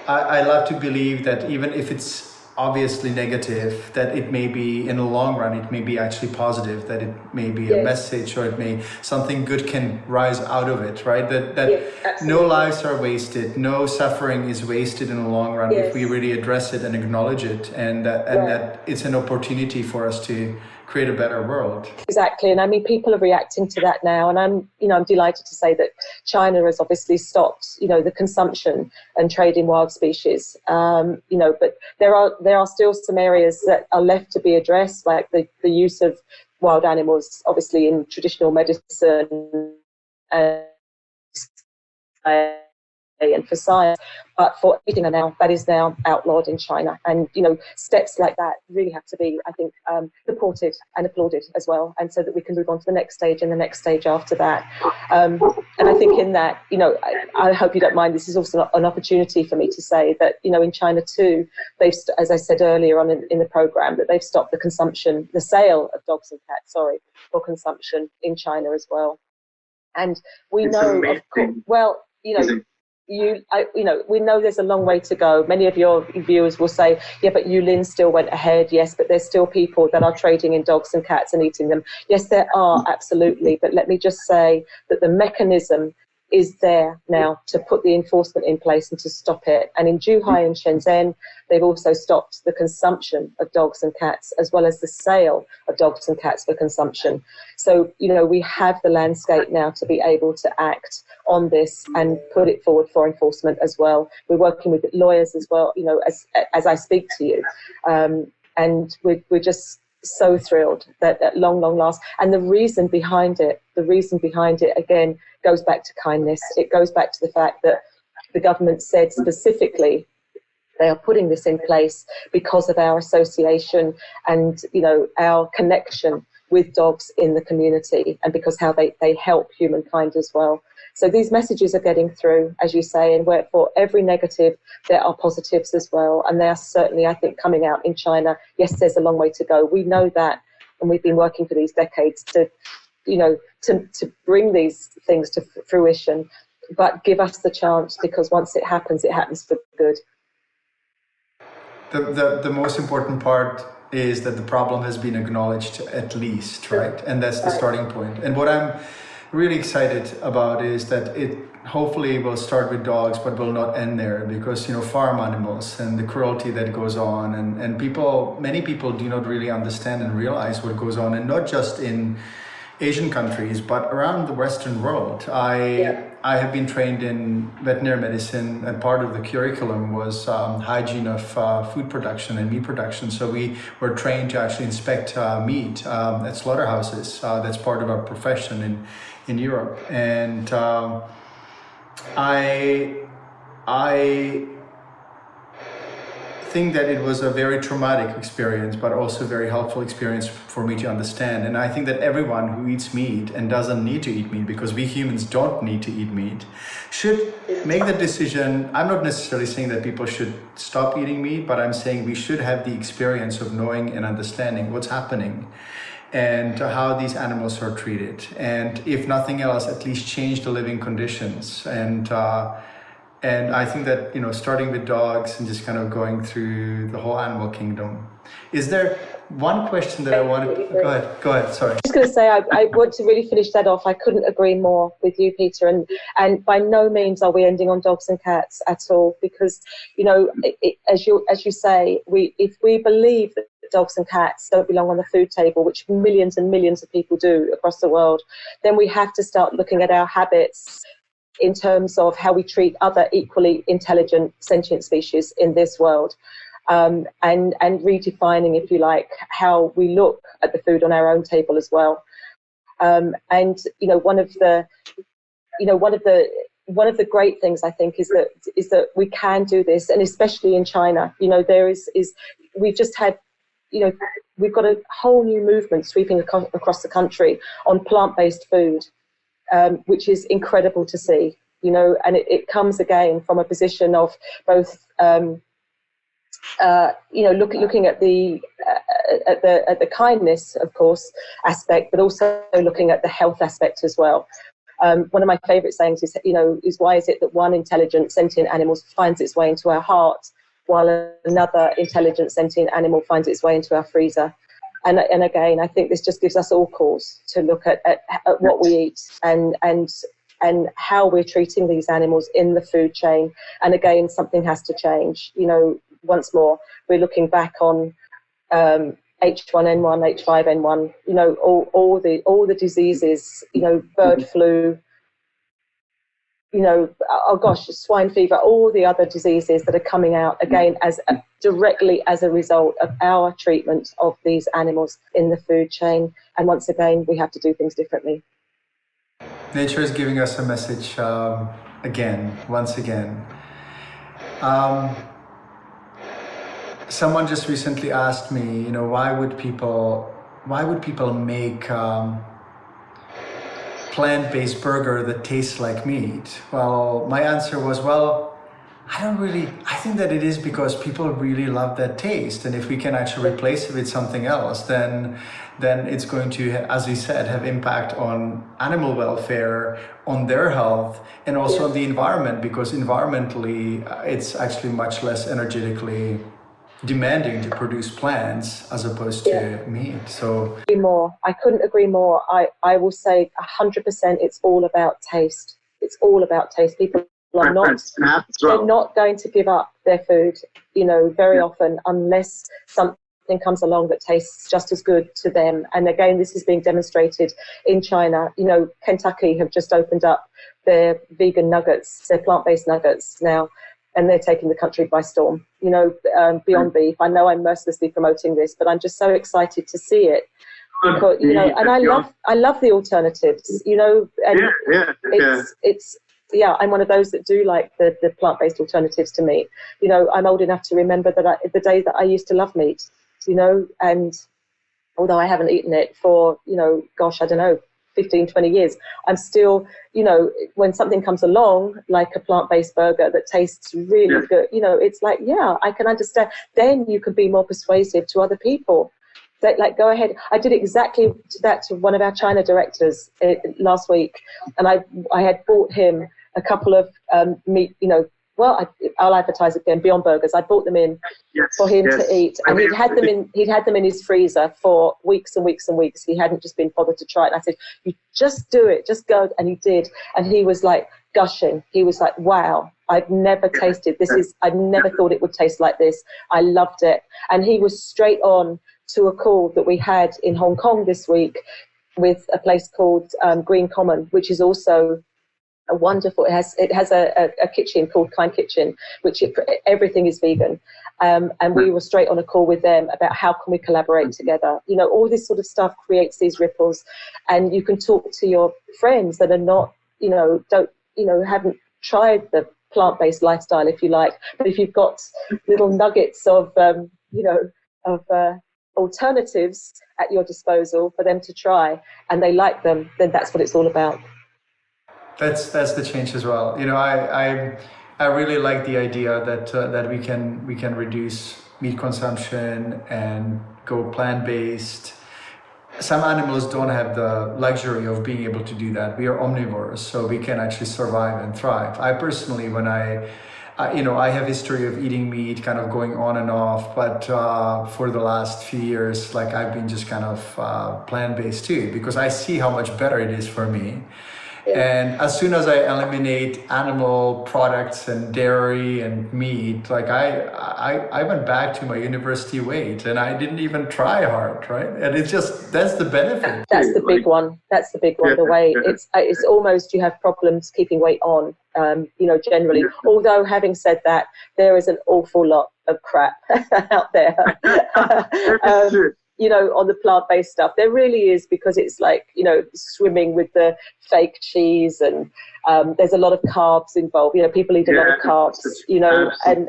I love to believe that even if it's obviously negative, that it may be in the long run, it may be actually positive, that it may be a message, or it may something good can rise out of it, right? That no lives are wasted, no suffering is wasted in the long run if we really address it and acknowledge it, and that it's an opportunity for us to create a better world. Exactly, and I mean, people are reacting to that now, and I'm delighted to say that China has obviously stopped, the consumption and trade in wild species. But there are still some areas that are left to be addressed, like the use of wild animals, obviously in traditional medicine and for science, but for eating that is now outlawed in China. And steps like that really have to be, I think, supported and applauded as well, and so that we can move on to the next stage and the next stage after that. And I think in that, I hope you don't mind, this is also an opportunity for me to say that, in China too, they've, as I said earlier on in the program, that they've stopped the sale of dogs and cats, for consumption in China as well. And we know, of course, well, we know there's a long way to go. Many of your viewers will say, yeah, but Yulin still went ahead. Yes, but there's still people that are trading in dogs and cats and eating them. Yes, there are, absolutely. But let me just say that the mechanism is there now to put the enforcement in place and to stop it. And in Zhuhai and Shenzhen, they've also stopped the consumption of dogs and cats, as well as the sale of dogs and cats for consumption. So, we have the landscape now to be able to act on this and put it forward for enforcement as well. We're working with lawyers as well, as I speak to you. And we're just so thrilled that at long last, and the reason behind it again goes back to kindness. It goes back to the fact that the government said specifically they are putting this in place because of our association and our connection with dogs in the community, and because how they help humankind as well. So these messages are getting through, as you say, and where for every negative, there are positives as well. And they are certainly, I think, coming out in China. Yes, there's a long way to go. We know that, and we've been working for these decades to bring these things to fruition. But give us the chance, because once it happens for good. The most important part is that the problem has been acknowledged at least, right? And that's the starting point. And what I'm really excited about is that it hopefully will start with dogs, but will not end there, because farm animals and the cruelty that goes on, and many people do not really understand and realize what goes on, and not just in Asian countries, but around the Western world. I have been trained in veterinary medicine, and part of the curriculum was hygiene of food production and meat production. So we were trained to actually inspect meat at slaughterhouses. That's part of our profession in Europe. And I think that it was a very traumatic experience, but also a very helpful experience for me to understand. And I think that everyone who eats meat and doesn't need to eat meat, because we humans don't need to eat meat, should make the decision. I'm not necessarily saying that people should stop eating meat, but I'm saying we should have the experience of knowing and understanding what's happening and how these animals are treated. And if nothing else, at least change the living conditions. And I think that, starting with dogs and just kind of going through the whole animal kingdom. Is there one question that I wanted? Go ahead. Sorry. I was going to say, I want to really finish that off. I couldn't agree more with you, Peter. And by no means are we ending on dogs and cats at all, because, as you say, if we believe that dogs and cats don't belong on the food table, which millions and millions of people do across the world, then we have to start looking at our habits in terms of how we treat other equally intelligent sentient species in this world, and redefining, if you like, how we look at the food on our own table as well. And one of the great things I think is that we can do this, and especially in China, we've just had, we've got a whole new movement sweeping across the country on plant-based food. which is incredible to see, and it comes again from a position of both, looking at the kindness, of course, aspect, but also looking at the health aspect as well. One of my favourite sayings is, why is it that one intelligent sentient animal finds its way into our heart, while another intelligent sentient animal finds its way into our freezer? And again, I think this just gives us all cause to look at what we eat and how we're treating these animals in the food chain. And again, something has to change. Once more, we're looking back on H1N1, H5N1, all the diseases, bird flu, oh gosh, swine fever, all the other diseases that are coming out again directly as a result of our treatment of these animals in the food chain. And once again, we have to do things differently. Nature is giving us a message once again. Someone just recently asked me, why would people make plant-based burger that tastes like meat? Well, my answer was, I think that it is because people really love that taste, and if we can actually replace it with something else, then it's going to, as we said, have impact on animal welfare, on their health, and also on the environment, because environmentally it's actually much less energetically demanding to produce plants as opposed to meat. So I couldn't agree more. I will say 100% it's all about taste. It's all about taste. People are they're not going to give up their food, very often, unless something comes along that tastes just as good to them. And again, this is being demonstrated in China. Kentucky have just opened up their vegan nuggets, their plant-based nuggets now, and they're taking the country by storm. Beyond Beef. I know I'm mercilessly promoting this, but I'm just so excited to see it. Because, and I love the alternatives. I'm one of those that do like the plant-based alternatives to meat. I'm old enough to remember that the day that I used to love meat. And although I haven't eaten it for, I don't know, 15, 20 years, I'm still, when something comes along, like a plant-based burger that tastes really good, it's like, I can understand. Then you can be more persuasive to other people. Like, go ahead. I did exactly that to one of our China directors last week, and I had bought him a couple of meat, I'll advertise again, Beyond Burgers. I bought them in for him to eat, and he'd had them in his freezer for weeks and weeks and weeks. He hadn't just been bothered to try it. And I said, "You just do it, just go," and he did, and he was like gushing. He was like, "Wow, I've never tasted this. I never thought it would taste like this. I loved it." And he was straight on to a call that we had in Hong Kong this week with a place called Green Common, which is also a wonderful. It has a kitchen called Kind Kitchen, which everything is vegan, and we were straight on a call with them about how can we collaborate together. All this sort of stuff creates these ripples, and you can talk to your friends that are not, haven't tried the plant-based lifestyle, if you like, but if you've got little nuggets of alternatives at your disposal for them to try, and they like them, then that's what it's all about. That's the change as well. I really like the idea that we can reduce meat consumption and go plant-based. Some animals don't have the luxury of being able to do that. We are omnivores, so we can actually survive and thrive. I personally, when I have history of eating meat, kind of going on and off, but for the last few years, like I've been just kind of plant-based too, because I see how much better it is for me. And as soon as I eliminate animal products and dairy and meat, like I went back to my university weight, and I didn't even try hard, right? And it's just, that's the benefit. That's the big one. That's the big one. The way it's almost, you have problems keeping weight on, generally. Although having said that, there is an awful lot of crap out there. On the plant-based stuff. There really is, because it's like, swimming with the fake cheese, and there's a lot of carbs involved. People eat a lot of carbs,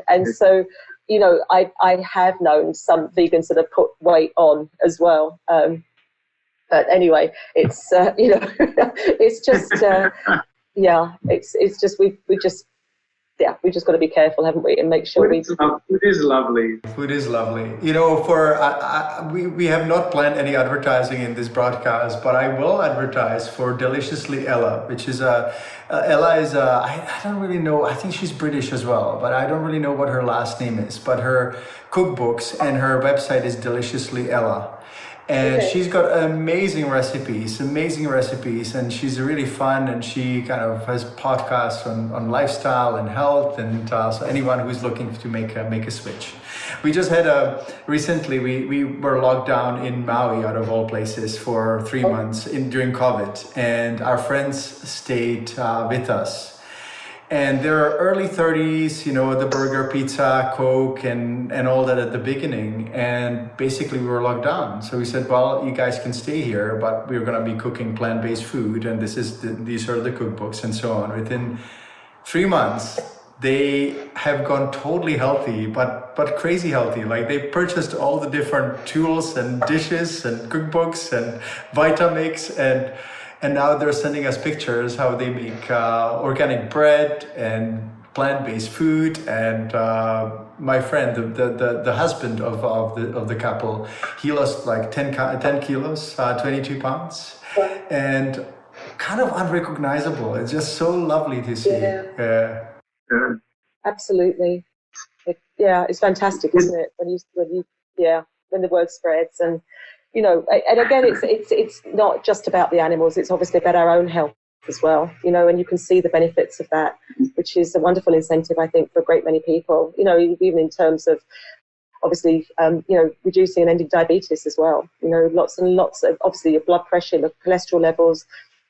and so, I have known some vegans that have put weight on as well. But anyway, it's it's just it's just we just got to be careful, haven't we, and make sure Food is lovely. Food is lovely. We have not planned any advertising in this broadcast, but I will advertise for Deliciously Ella, which is Ella is I don't really know. I think she's British as well, but I don't really know what her last name is. But her cookbooks and her website is Deliciously Ella. And she's got amazing recipes, and she's really fun, and she kind of has podcasts on lifestyle and health, and so anyone who's looking to make a switch. We just had recently we were locked down in Maui, out of all places, for 3 months during COVID, and our friends stayed with us. And they're early 30s, the burger, pizza, Coke, and all that at the beginning. And basically we were locked down. So we said, well, you guys can stay here, but we're going to be cooking plant-based food. And these are the cookbooks and so on. Within 3 months, they have gone totally healthy, but crazy healthy. Like, they purchased all the different tools and dishes and cookbooks and Vitamix, and now they're sending us pictures how they make organic bread and plant-based food. And my friend, the husband of the couple, he lost like 10 kilos, 22 pounds, and kind of unrecognizable. It's just so lovely to see. Yeah. Absolutely. It's fantastic, isn't it? When the word spreads. And and again, it's not just about the animals. It's obviously about our own health as well, and you can see the benefits of that, which is a wonderful incentive, I think, for a great many people, even in terms of obviously, reducing and ending diabetes as well. Lots and lots of, obviously, your blood pressure, your cholesterol levels.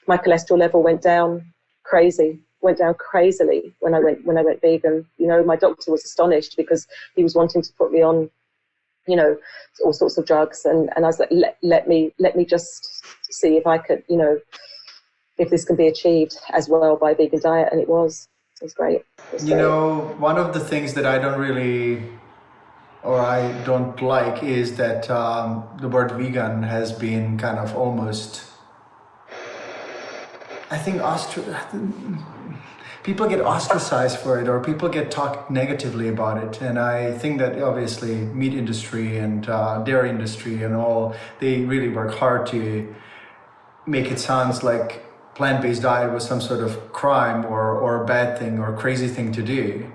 My cholesterol level went down crazily when I went vegan. My doctor was astonished because he was wanting to put me on all sorts of drugs, and I was like, let me just see if I could, if this can be achieved as well by vegan diet. And it was great. One of the things that I don't like is that the word vegan has been kind of almost, I think, people get ostracized for it, or people get talked negatively about it. And I think that obviously meat industry and dairy industry and all, they really work hard to make it sound like plant-based diet was some sort of crime or a bad thing or crazy thing to do.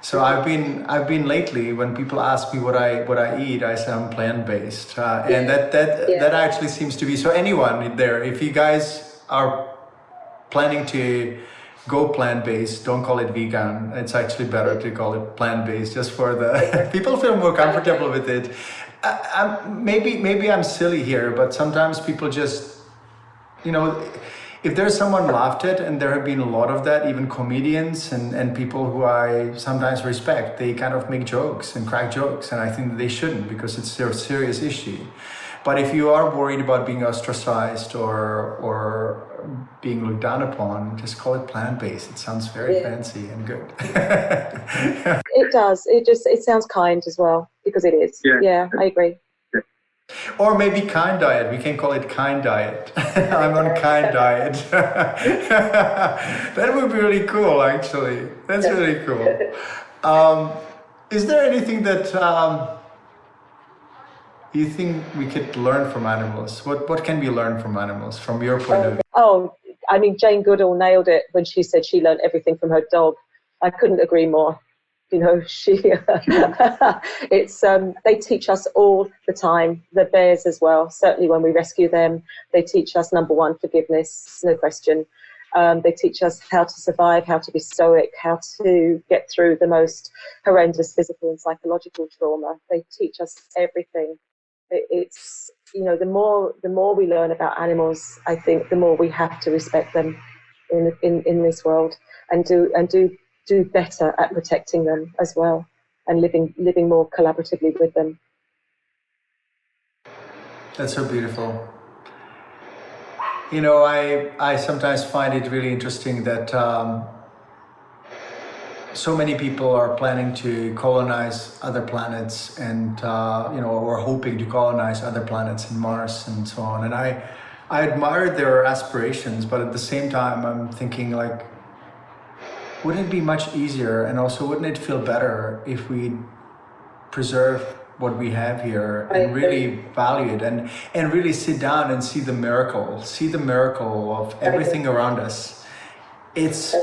So I've been lately, when people ask me what I eat, I say I'm plant-based, and that actually seems to be. So anyone there, if you guys are planning to go plant-based, don't call it vegan. It's actually better to call it plant-based, just for the people feel more comfortable with it. Maybe I'm silly here, but sometimes people just, if there's someone laughed at, and there have been a lot of that, even comedians and people who I sometimes respect, they kind of make jokes and crack jokes, and I think that they shouldn't, because it's a serious issue. But if you are worried about being ostracized or being looked down upon, just call it plant-based. It sounds very fancy and good. It does. It sounds kind as well, because it is. Yeah, I agree. Or maybe kind diet. We can call it kind diet. I'm on kind diet. That would be really cool, actually. That's really cool. Is there anything that you think we could learn from animals? What can we learn from animals, from your point of view? Oh, I mean, Jane Goodall nailed it when she said she learned everything from her dog. I couldn't agree more. They teach us all the time. The bears as well. Certainly when we rescue them, they teach us, number one, forgiveness, no question. They teach us how to survive, how to be stoic, how to get through the most horrendous physical and psychological trauma. They teach us everything. It's the more we learn about animals, I think the more we have to respect them in this world, and do better at protecting them as well, and living more collaboratively with them. That's so beautiful. I sometimes find it really interesting that so many people are planning to colonize other planets, and or hoping to colonize other planets and Mars and so on. And I admire their aspirations, but at the same time, I'm thinking like, wouldn't it be much easier, and also wouldn't it feel better if we preserve what we have here and really value it, and really sit down and see the miracle of everything around us. It's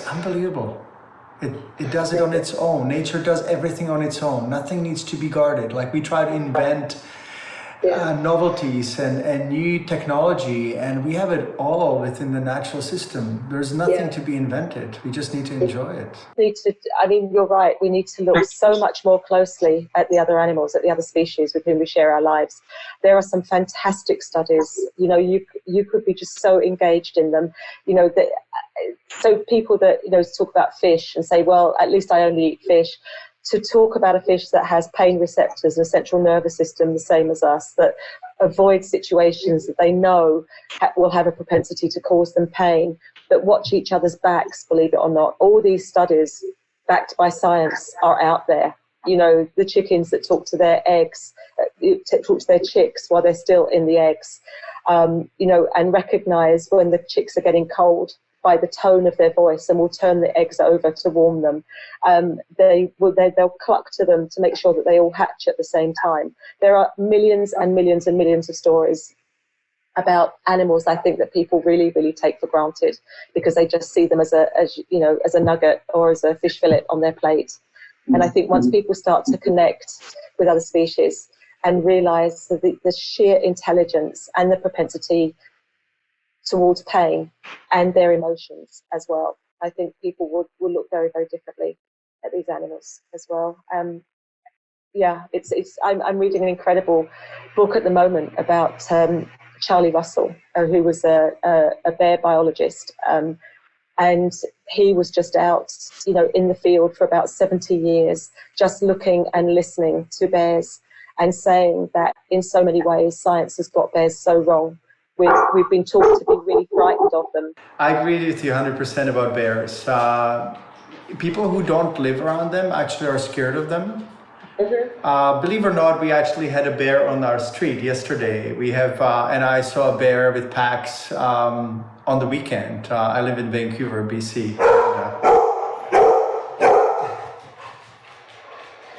unbelievable. It does it on its own. Nature does everything on its own. Nothing needs to be guarded. Like we try to invent novelties and new technology, and we have it all within the natural system. There's nothing to be invented. We just need to enjoy it. I mean, you're right. We need to look so much more closely at the other animals, at the other species with whom we share our lives. There are some fantastic studies. You know, you could be just so engaged in them. You know, so people that, you know, talk about fish and say, well, at least I only eat fish. To talk about a fish that has pain receptors and a central nervous system the same as us, that avoids situations that they know will have a propensity to cause them pain, that watch each other's backs, believe it or not. All these studies backed by science are out there. You know, the chickens that talk to their eggs, talk to their chicks while they're still in the eggs, you know, and recognize when the chicks are getting cold by the tone of their voice, and will turn the eggs over to warm them. They'll cluck to them to make sure that they all hatch at the same time. There are millions and millions and millions of stories about animals, I think, that people really, really take for granted because they just see them as a nugget or as a fish fillet on their plate. And I think once people start to connect with other species and realize the sheer intelligence and the propensity towards pain and their emotions as well, I think people will look very, very differently at these animals as well. I'm reading an incredible book at the moment about Charlie Russell, who was a bear biologist, and he was just out, you know, in the field for about 70 years, just looking and listening to bears and saying that in so many ways science has got bears so wrong. We've been taught to be really frightened of them. I agree with you 100% about bears. People who don't live around them actually are scared of them. Mm-hmm. Believe it or not, we actually had a bear on our street yesterday. We have, and I saw a bear with packs on the weekend. I live in Vancouver, BC.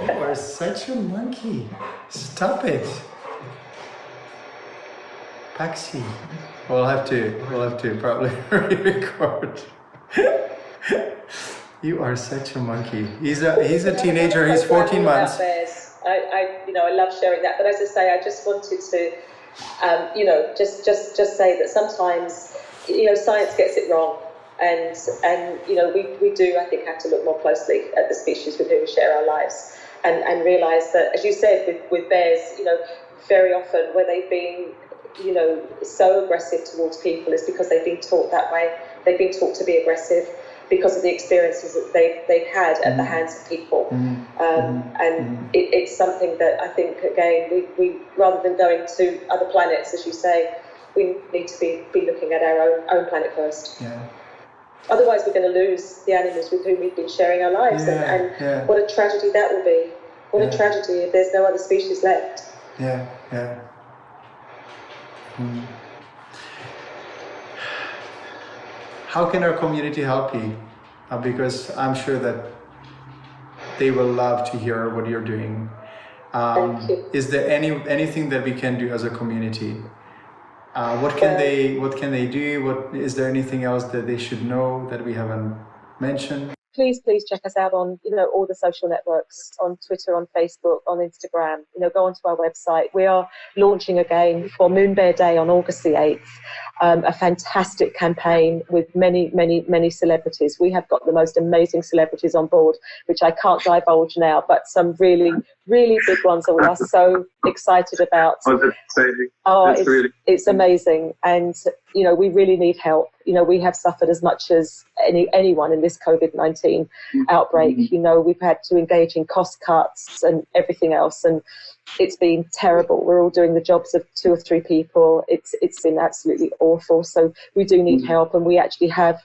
You are such a monkey. Stop it. Paxi. We'll have to probably re-record. You are such a monkey. He's a teenager. He's 14 months. I love sharing that. But as I say, I just wanted to, just say that sometimes, science gets it wrong, and we do, I think, have to look more closely at the species with whom we share our lives, and realise that, as you said, with bears, very often where they've been, so aggressive towards people is because they've been taught that way. They've been taught to be aggressive because of the experiences that they've had at the hands of people. It's something that I think, again, we rather than going to other planets, as you say, we need to be looking at our own planet first. Yeah. Otherwise, we're going to lose the animals with whom we've been sharing our lives. And what a tragedy that will be. What a tragedy if there's no other species left. Yeah. How can our community help you? Because I'm sure that they will love to hear what you're doing. Thank you. Is there anything that we can do as a community? What can they do? Is there anything else that they should know that we haven't mentioned? Please check us out on all the social networks, on Twitter, on Facebook, on Instagram. Go onto our website. We are launching again for Moon Bear Day on August the 8th, a fantastic campaign with many celebrities. We have got the most amazing celebrities on board, which I can't divulge now, but some really big ones that we are so excited about. It's amazing, and we really need help. We have suffered as much as anyone in this COVID-19 outbreak. We've had to engage in cost cuts and everything else, and it's been terrible. We're all doing the jobs of 2 or 3 people. It's been absolutely awful. So we do need help, and we actually have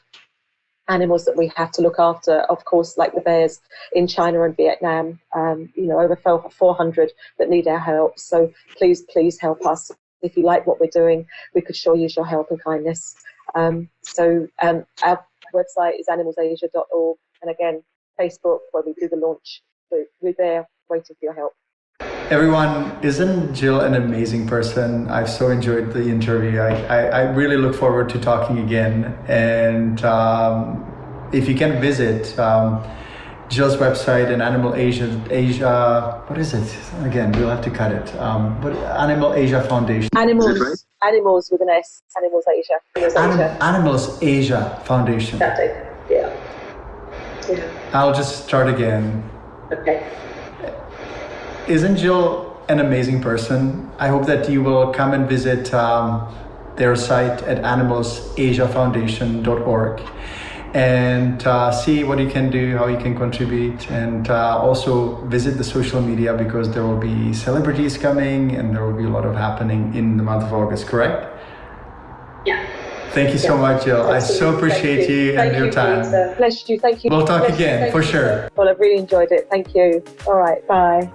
animals that we have to look after, of course, like the bears in China and Vietnam, over 400 that need our help. So please help us. if you like what we're doing, we could sure use your help and kindness. So our website is animalsasia.org, and again, Facebook, where we do the launch. We're there waiting for your help. Everyone, isn't Jill an amazing person? I've so enjoyed the interview. I really look forward to talking again. And if you can visit Jill's website and Animal Asia, what is it? Again, we'll have to cut it. But Animal Asia Foundation. Animals with an S. Animals Asia. Animals Asia Foundation. Yeah. I'll just start again. Okay. Isn't Jill an amazing person? I hope that you will come and visit their site at animalsasiafoundation.org and see what you can do, how you can contribute, and also visit the social media, because there will be celebrities coming and there will be a lot of happening in the month of August, correct? Yeah. Thank you so much, Jill. Absolutely. I so appreciate you and your time. Bless you. Thank you. We'll talk again, for sure. Well, I've really enjoyed it. Thank you. All right. Bye.